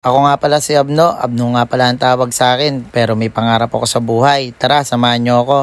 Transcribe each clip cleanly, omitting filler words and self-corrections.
Ako nga pala si Abno. Abno nga pala ang tawag sa akin, pero may pangarap ako sa buhay. Tara, samahan nyo ako.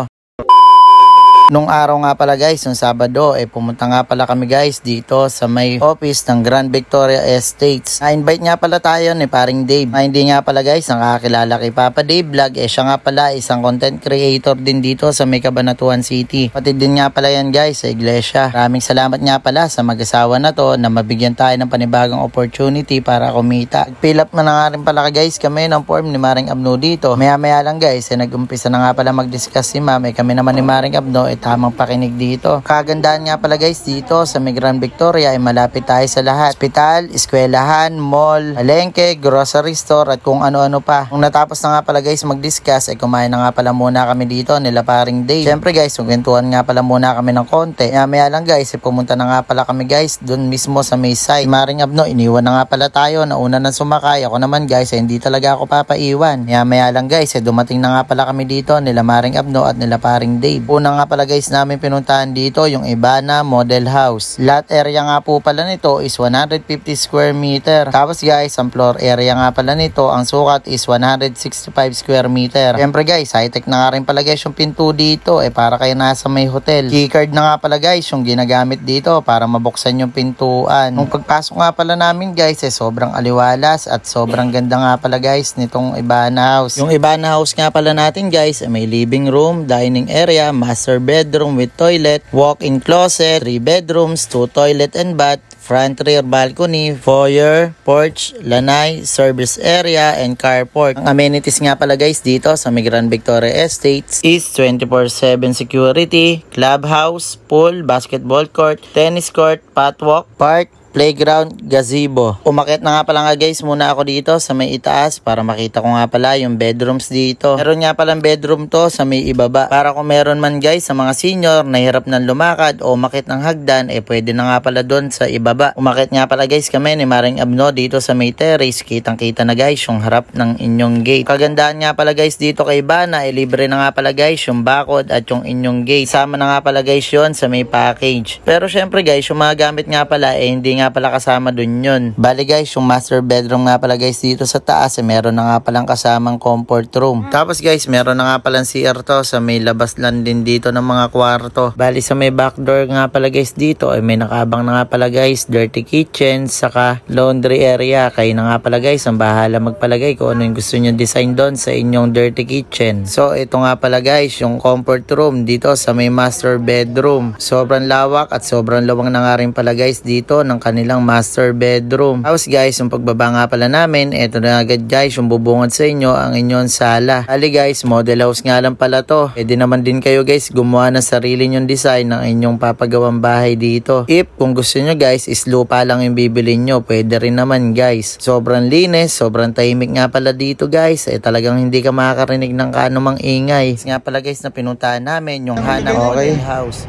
Nung araw nga pala guys, yung Sabado, pumunta nga pala kami guys dito sa may office ng Grand Victoria Estates. Na-invite nga pala tayo ni paring Dave. Hindi nga pala guys, nakakilala kay Papa Dave Vlog. Siya nga pala isang content creator din dito sa may Cabanatuan City. Pati din nga pala yan guys sa iglesia. Maraming salamat nga pala sa mag-asawa na to na mabigyan tayo ng panibagong opportunity para kumita. Fill up na nga rin pala guys kami ng form ni Maring Abno dito. Maya lang guys, nag-umpisa na nga pala mag-discuss si Ma'am. Kami naman ni Maring Abno tamang pakinig dito. Kagandahan nga pala guys dito sa may Grand Victoria ay malapit tayo sa lahat. Hospital, eskwelahan, mall, palengke, grocery store at kung ano-ano pa. Kung natapos na nga pala guys mag-discuss ay kumain na nga pala muna kami dito nila paring Dave. Siyempre guys, kwentuhan nga pala muna kami ng konti. Maya lang guys, pumunta na nga pala kami guys doon mismo sa may site. Si Maring Abno, iniwan na nga pala tayo. Nauna nang sumakay. Ako naman guys, hindi talaga ako papaiwan. Maya lang guys, dumating na nga pala kami dito nila Maring Abno at nila paring Dave. Una nga pala guys namin pinuntahan dito yung Ibana Model House. Lot area nga po pala nito is 150 square meter. Tapos guys, ang floor area nga pala nito, ang sukat is 165 square meter. Siyempre guys, high-tech na nga rin pala guys yung pinto dito. Para kayo nasa may hotel. Keycard na nga pala guys yung ginagamit dito para mabuksan yung pintuan. Nung pagpasok nga pala namin guys, sobrang aliwalas at sobrang ganda nga pala guys nitong Ibana House. Yung Ibana House nga pala natin guys, may living room, dining area, master bedroom with toilet, walk-in closet, 3 bedrooms, 2 toilet and bath, front rear balcony, foyer, porch, lanay, service area, and carport. Ang amenities nga pala guys dito sa Grand Victoria Estates is 24/7 security, clubhouse, pool, basketball court, tennis court, patwalk, park, playground, gazebo. Umakyat na nga pala nga guys muna ako dito sa may itaas para makita ko nga pala yung bedrooms dito. Meron nga palang bedroom to sa may ibaba. Para kung meron man guys sa mga senior na hirap ng lumakad o umakyat ng hagdan, pwede na nga pala doon sa ibaba. Umakyat nga pala guys kami ni Maring Abno dito sa may terrace. Kitang kita na guys yung harap ng inyong gate. Kagandahan nga pala guys dito kay Ibana, libre na nga pala guys yung bakod at yung inyong gate. Sama na nga pala guys yun sa may package. Pero syempre guys, yung mga gamit nga pala hindi nga pala kasama dun yun. Bali guys, yung master bedroom nga pala guys dito sa taas, meron na nga palang kasamang comfort room. Tapos guys, meron na nga palang CR to sa may labas lang din dito ng mga kwarto. Bali sa may back door nga pala guys dito, may nakabang na nga pala guys, dirty kitchen, saka laundry area. Kayo na nga pala guys, ang bahala magpalagay kung ano yung gusto nyo design doon sa inyong dirty kitchen. So ito nga pala guys, yung comfort room dito sa may master bedroom. Sobrang lawak at sobrang lawang na nga rin pala guys dito ng kanilang master bedroom. Tapos guys, yung pagbaba nga pala namin, eto na agad guys, yung bubungad sa inyo ang inyong sala. Ali guys, model house nga lang pala to. Pwede naman din kayo guys gumawa ng sarili nyong design ng inyong papagawang bahay dito. If kung gusto nyo guys, is lupa lang yung bibili nyo, pwede rin naman guys. Sobrang linis, sobrang tahimik nga pala dito guys. Talagang hindi ka makakarinig ng kanumang ingay. Nga pala guys na pinuntahan namin yung Hana Model House.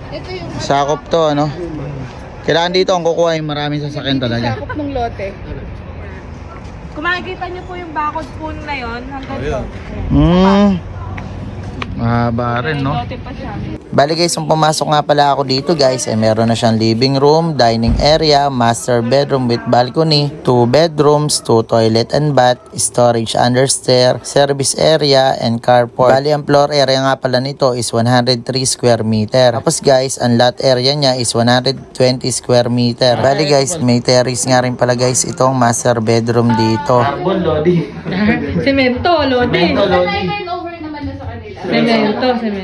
Sakop to ano. Kailangan dito ang kukuha yung maraming sasakyan talaga. Sakop ng lote. Kung makikita nyo po yung bakod po na yun, hanggang doon. Mahaba rin, no? Lote pa siya. Bali guys, yung pumasok nga pala ako dito guys, meron na siyang living room, dining area, master bedroom with balcony, 2 bedrooms, 2 toilet and bath, storage under stair, service area, and carport. Bali ang floor area nga pala nito is 103 square meter. Tapos guys, ang lot area niya is 120 square meter. Bali guys, may terrace nga rin pala guys itong master bedroom dito. Carbon, Lodi. Semento, Lodi. Semento.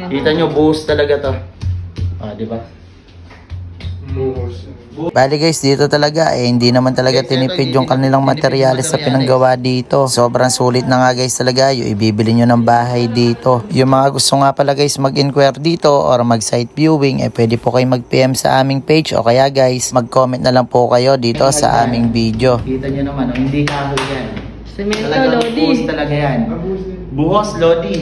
Kita nyo, buhos talaga to. Di ba? Bali guys, dito talaga hindi naman talaga tinipid yung kanilang materyales sa pinanggawa dito. Sobrang sulit na nga guys talaga yung ibibili nyo ng bahay dito. Yung mga gusto nga pala guys mag-inquire dito or mag-site viewing, pwede po kayo mag-PM sa aming page o kaya guys, mag-comment na lang po kayo dito sa aming video. Kita nyo naman, hindi kahoy yan. Semento, Lodi. Buhos talaga yan. Buhos, Lodi.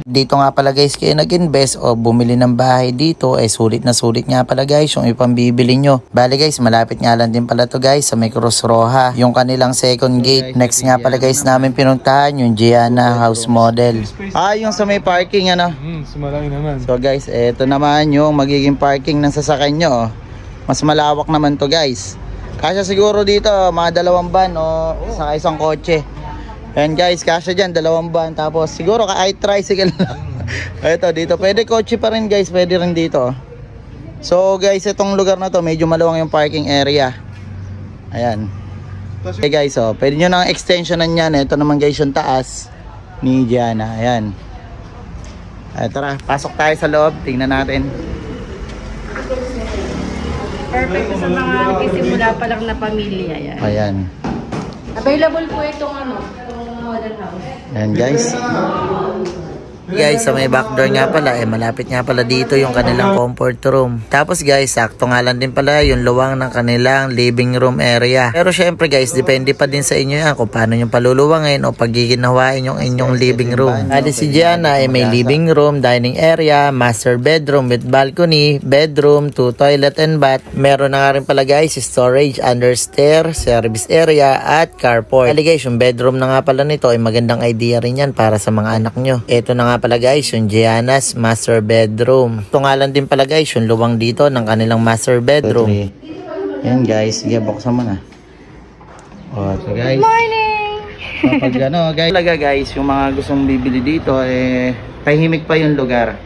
Dito nga pala guys kayo nag-invest o bumili ng bahay dito, sulit na sulit nga pala guys yung ipambibili nyo. Bali guys, malapit nga lang din pala to guys sa may Cruz Roja, yung kanilang second gate. Next nga pala guys namin pinuntahan yung Gianna House Model. Yung sa may parking ano. Sumalaki naman. So guys, eto naman yung magiging parking ng sasakyan nyo. Mas malawak naman to guys. Kasya siguro dito, mga 2 van o saka isang kotse. Ayan guys, kasya dyan, 2 van. Tapos siguro kahit tricycle lang. Ito, dito. Pwede kotse pa rin guys, pwede rin dito. So guys, itong lugar na to, medyo maluwang yung parking area. Ayan. Okay guys, pwede nyo nang extensionan yan. Ito naman guys yung taas ni Gianna. Ayan. Tara, pasok tayo sa loob. Tingnan natin. Perfect sa mga nagsisimula pa lang na pamilya yan. Ayan. Available po itong modern house. Ayan guys. Guys, sa may back door nga pala, malapit nga pala dito yung kanilang comfort room. Tapos guys, sakto nga lang din pala yung luwang ng kanilang living room area. Pero syempre guys, depende pa din sa inyo yan kung paano yung paluluwangin o pagiginawain yung inyong living room. Ali si Gianna may living room, dining area, master bedroom with balcony, bedroom, 2 toilet and bath. Meron na nga rin pala guys, storage under stair, service area at carport. Ali guys, yung bedroom na nga pala nito ay magandang idea rin yan para sa mga anak nyo. Ito na nga pala guys yung Gianna's master bedroom. Ito nga lang din pala guys yung luwang dito ng kanilang master bedroom. Ayan guys, sige buksan mo na. Ito guys. Morning! Kapag guys, talaga guys, yung mga gustong bibili dito tahimik pa yung lugar.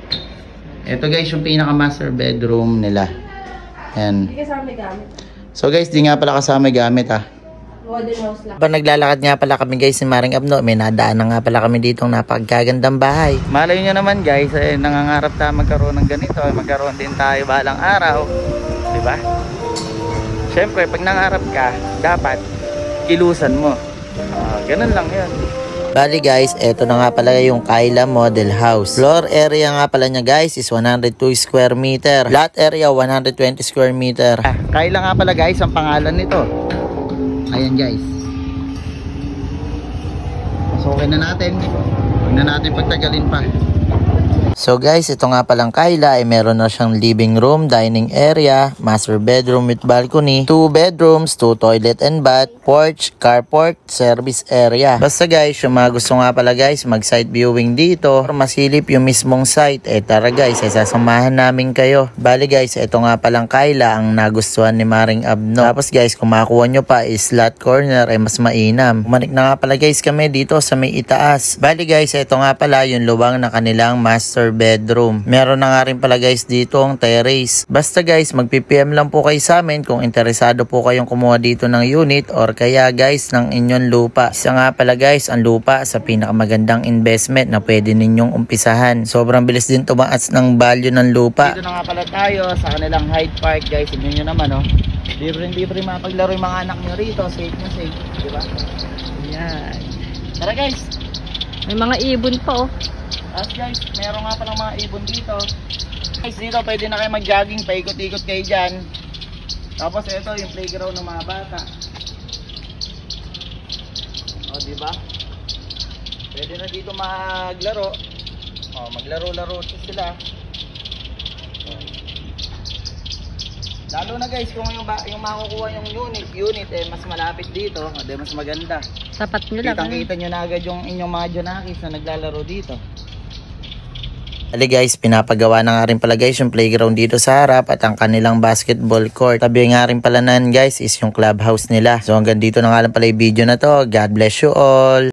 Ito guys yung pinaka master bedroom nila. Ayan. Hindi kasama gamit. So guys, di nga pala kasama gamit Modern house lang. Ba naglalakad nga pala kami guys ni Maring Abno, may nadaan na nga pala kami ditong napakagandang bahay. Malay nyo naman guys, nangangarap tayo magkaroon ng ganito, magkaroon din tayo balang araw, di ba? Siyempre pag nangarap ka, dapat kilusan mo. Ganun lang yun. Bali guys, eto na nga pala yung Kyla Model House. Floor area nga pala niya guys is 102 square meter. Lot area 120 square meter. Kyla nga pala guys ang pangalan nito. Ayan guys. Pasukin na natin. Huwag na natin pagtagalin pa. So guys, ito nga palang Kyla meron na siyang living room, dining area, master bedroom with balcony, 2 bedrooms, 2 toilet and bath, porch, carport, service area. Basta guys, yung mga gusto nga pala guys mag site viewing dito or masilip yung mismong site, tara guys, sasamahan namin kayo. Bali guys, ito nga palang Kyla ang nagustuhan ni Maring Abno. Tapos guys, kung makuha nyo pa is slot corner mas mainam. Kumanik na nga pala guys kami dito sa may itaas. Bali guys, ito nga pala yung luwang na kanilang master bedroom. Meron na nga rin pala guys dito ang terrace. Basta guys, mag-PPM lang po kayo sa amin kung interesado po kayong kumuha dito ng unit or kaya guys ng inyong lupa. Isa nga pala guys, ang lupa sa pinakamagandang investment na pwede ninyong umpisahan. Sobrang bilis din tumaas ng value ng lupa. Dito na nga pala tayo sa kanilang Hyde Park guys. Tignan nyo naman libre mapaglaro yung mga anak nyo rito. Safe na safe, diba? Yan. Tara guys. May mga ibon pa Guys, meron nga palang mga ibon dito. Guys, dito pwede na kayo mag-jogging, paikot-ikot kayo dyan. Tapos ito yung playground ng mga bata. Diba? Pwede na dito maglaro. Maglaro-laro sila. Lalo na guys, kung yung makukuha yung unit mas malapit dito, mas maganda. Sapat nyo lang. Kitang-kita nyo na agad yung inyong mga Jonakis na naglalaro dito. Ali guys, pinapagawa na nga rin pala guys yung playground dito sa harap at ang kanilang basketball court. Tabi nga rin pala nan guys is yung clubhouse nila. So hanggang dito na nga lang pala yung video na to. God bless you all.